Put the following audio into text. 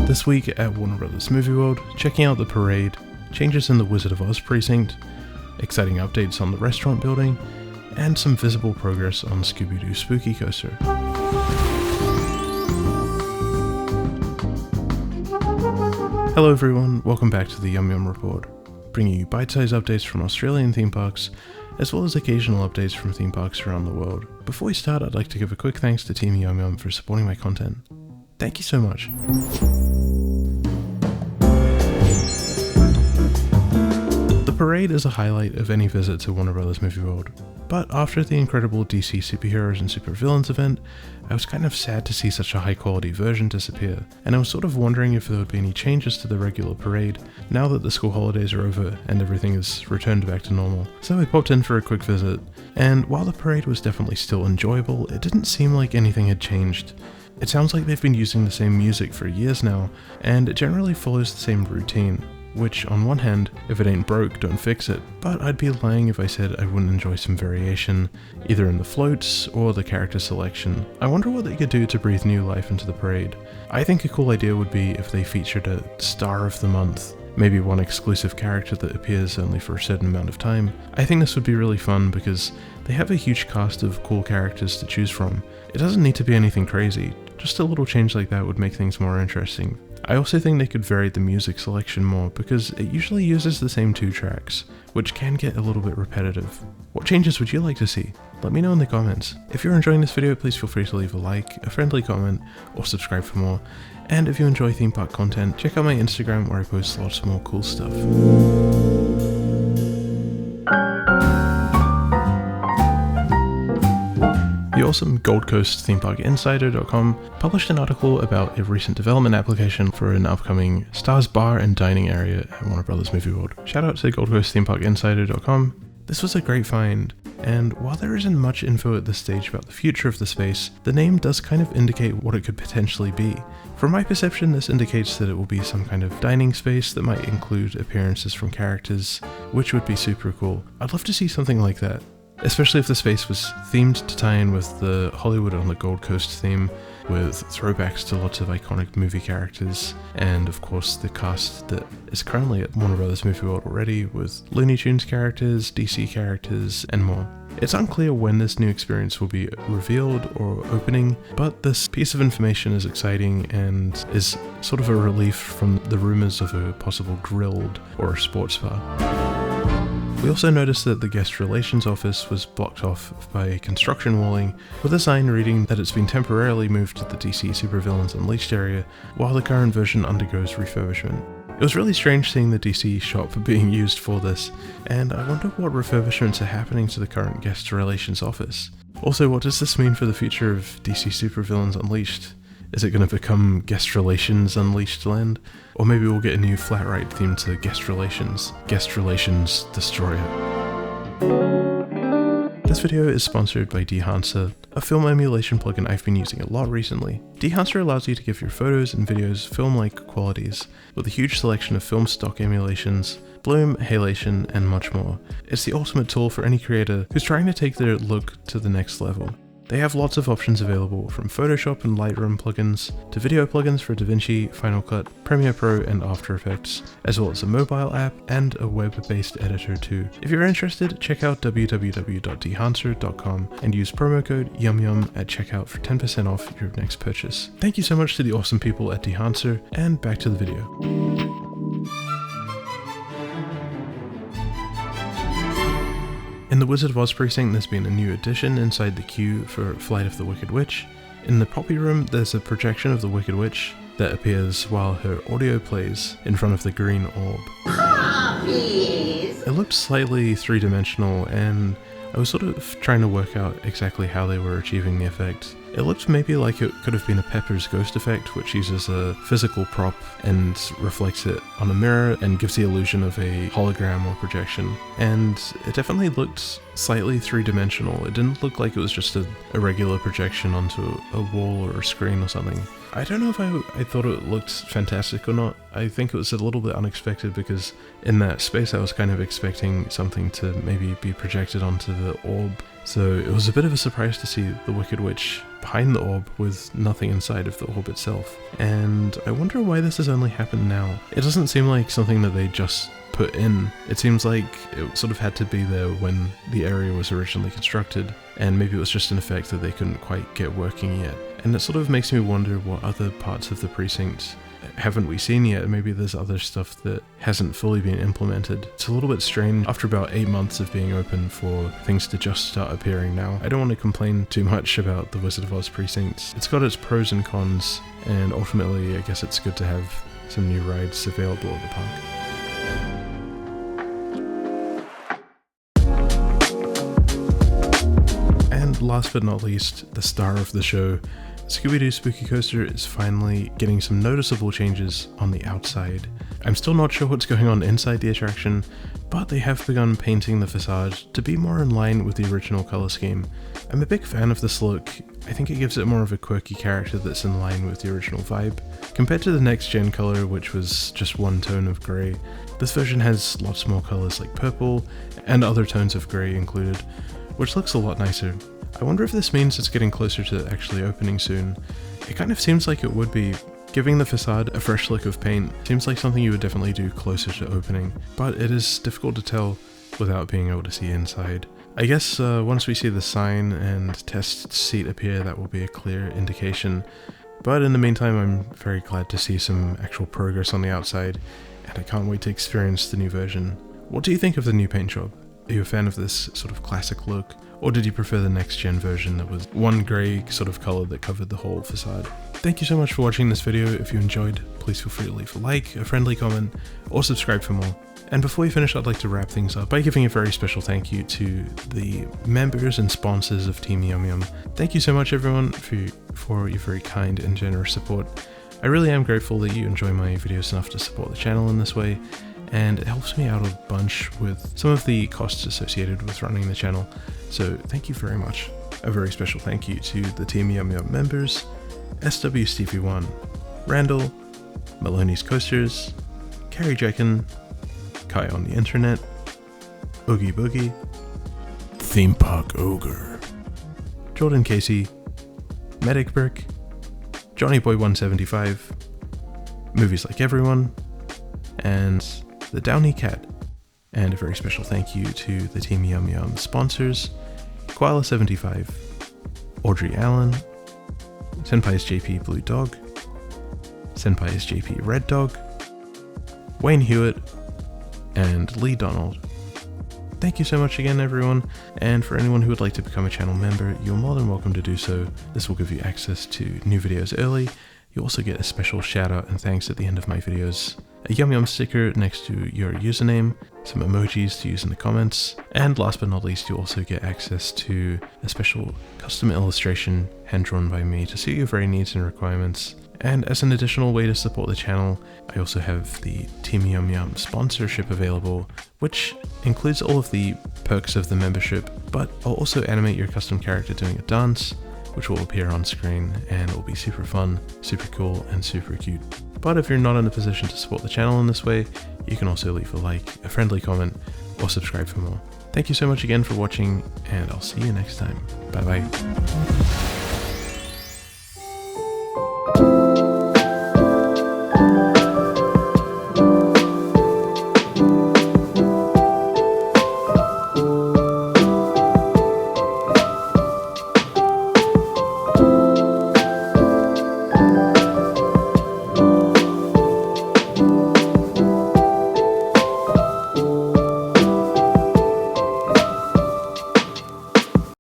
This week at Warner Bros. Movie World, checking out the parade, changes in the Wizard of Oz precinct, exciting updates on the restaurant building, and some visible progress on Scooby-Doo Spooky Coaster. Hello everyone, welcome back to the Yum Yum Report, bringing you bite-sized updates from Australian theme parks, as well as occasional updates from theme parks around the world. Before we start, I'd like to give a quick thanks to Team Yum Yum for supporting my content. Thank you so much. The parade is a highlight of any visit to Warner Bros. Movie World, but after the incredible DC superheroes and supervillains event, I was kind of sad to see such a high quality version disappear, and I was sort of wondering if there would be any changes to the regular parade now that the school holidays are over and everything is returned back to normal. So I popped in for a quick visit, and while the parade was definitely still enjoyable, it didn't seem like anything had changed. It sounds like they've been using the same music for years now, and it generally follows the same routine. Which, on one hand, if it ain't broke, don't fix it, but I'd be lying if I said I wouldn't enjoy some variation, either in the floats or the character selection. I wonder what they could do to breathe new life into the parade. I think a cool idea would be if they featured a Star of the Month, maybe one exclusive character that appears only for a certain amount of time. I think this would be really fun because they have a huge cast of cool characters to choose from. It doesn't need to be anything crazy, just a little change like that would make things more interesting. I also think they could vary the music selection more because it usually uses the same 2 tracks, which can get a little bit repetitive. What changes would you like to see? Let me know in the comments. If you're enjoying this video, please feel free to leave a like, a friendly comment, or subscribe for more. And if you enjoy theme park content, check out my Instagram where I post lots more cool stuff. The awesome Gold Coast Theme Park Insider.com published an article about a recent development application for an upcoming Stars Bar and Dining area at Warner Bros. Movie World. Shout out to Gold Coast Theme Park Insider.com. This was a great find, and while there isn't much info at this stage about the future of the space, the name does kind of indicate what it could potentially be. From my perception, this indicates that it will be some kind of dining space that might include appearances from characters, which would be super cool. I'd love to see something like that. Especially if the space was themed to tie in with the Hollywood on the Gold Coast theme, with throwbacks to lots of iconic movie characters, and of course the cast that is currently at Warner Bros. Movie World already, with Looney Tunes characters, DC characters, and more. It's unclear when this new experience will be revealed or opening, but this piece of information is exciting and is sort of a relief from the rumors of a possible grilled or a sports bar. We also noticed that the guest relations office was blocked off by construction walling, with a sign reading that it's been temporarily moved to the DC Supervillains Unleashed area while the current version undergoes refurbishment. It was really strange seeing the DC shop being used for this, and I wonder what refurbishments are happening to the current guest relations office. Also, what does this mean for the future of DC Supervillains Unleashed? Is it going to become Guest Relations Unleashed Land? Or maybe we'll get a new flat ride theme to Guest Relations Destroyer. This video is sponsored by Dehancer, a film emulation plugin I've been using a lot recently. Dehancer allows you to give your photos and videos film-like qualities, with a huge selection of film stock emulations, bloom, halation, and much more. It's the ultimate tool for any creator who's trying to take their look to the next level. They have lots of options available, from Photoshop and Lightroom plugins, to video plugins for DaVinci, Final Cut, Premiere Pro, and After Effects, as well as a mobile app and a web-based editor too. If you're interested, check out www.dehancer.com and use promo code YUMYUM at checkout for 10% off your next purchase. Thank you so much to the awesome people at Dehancer, and back to the video. In the Wizard of Oz precinct, there's been a new addition inside the queue for Flight of the Wicked Witch. In the Poppy Room, there's a projection of the Wicked Witch that appears while her audio plays in front of the green orb. Poppies! It looked slightly three-dimensional, and I was sort of trying to work out exactly how they were achieving the effect. It looked maybe like it could have been a Pepper's Ghost effect, which uses a physical prop and reflects it on a mirror and gives the illusion of a hologram or projection. And it definitely looked slightly three-dimensional. It didn't look like it was just a regular projection onto a wall or a screen or something. I don't know if I thought it looked fantastic or not. I think it was a little bit unexpected because in that space I was kind of expecting something to maybe be projected onto the orb So it was a bit of a surprise to see the Wicked Witch behind the orb with nothing inside of the orb itself. And I wonder why this has only happened now. It doesn't seem like something that they just put in. It seems like it sort of had to be there when the area was originally constructed, and maybe it was just an effect that they couldn't quite get working yet. And it sort of makes me wonder what other parts of the precinct haven't we seen yet. Maybe there's other stuff that hasn't fully been implemented. It's a little bit strange after about 8 months of being open for things to just start appearing now. I don't want to complain too much about the Wizard of Oz precincts. It's got its pros and cons, and ultimately I guess it's good to have some new rides available at the park. And last but not least, the star of the show, Scooby-Doo Spooky Coaster is finally getting some noticeable changes on the outside. I'm still not sure what's going on inside the attraction, but they have begun painting the facade to be more in line with the original colour scheme. I'm a big fan of this look. I think it gives it more of a quirky character that's in line with the original vibe. Compared to the next gen colour, which was just one tone of grey, this version has lots more colours like purple and other tones of grey included, which looks a lot nicer. I wonder if this means it's getting closer to actually opening soon. It kind of seems like it would be. Giving the facade a fresh lick of paint seems like something you would definitely do closer to opening, but it is difficult to tell without being able to see inside. I guess once we see the sign and test seat appear, that will be a clear indication, but in the meantime I'm very glad to see some actual progress on the outside, and I can't wait to experience the new version. What do you think of the new paint job? Are you a fan of this sort of classic look? Or did you prefer the next gen version that was one grey sort of colour that covered the whole facade? Thank you so much for watching this video. If you enjoyed, please feel free to leave a like, a friendly comment, or subscribe for more. And before we finish, I'd like to wrap things up by giving a very special thank you to the members and sponsors of Team Yum Yum. Thank you so much everyone for your very kind and generous support. I really am grateful that you enjoy my videos enough to support the channel in this way, and it helps me out a bunch with some of the costs associated with running the channel, so thank you very much. A very special thank you to the Team Yum Yum members, SWStevie1, Randall, Maloney's Coasters, Carrie Jekin, Kai on the Internet, Oogie Boogie, Theme Park Ogre, Jordan Casey, Medic Brick, Johnny Boy 175, Movies Like Everyone, and the Downy Cat. And a very special thank you to the Team Yum Yum sponsors, Koala75, Audrey Allen, Senpai's JP Blue Dog, Senpai's JP Red Dog, Wayne Hewitt, and Lee Donald. Thank you so much again everyone, and for anyone who would like to become a channel member, you're more than welcome to do so. This will give you access to new videos early. You also get a special shout out and thanks at the end of my videos, a Yum Yum sticker next to your username, some emojis to use in the comments, and last but not least you also get access to a special custom illustration hand-drawn by me to suit your very needs and requirements. And as an additional way to support the channel, I also have the Team Yum Yum sponsorship available, which includes all of the perks of the membership, but I'll also animate your custom character doing a dance, which will appear on screen, and it will be super fun, super cool, and super cute. But if you're not in a position to support the channel in this way, you can also leave a like, a friendly comment, or subscribe for more. Thank you so much again for watching, and I'll see you next time. Bye bye.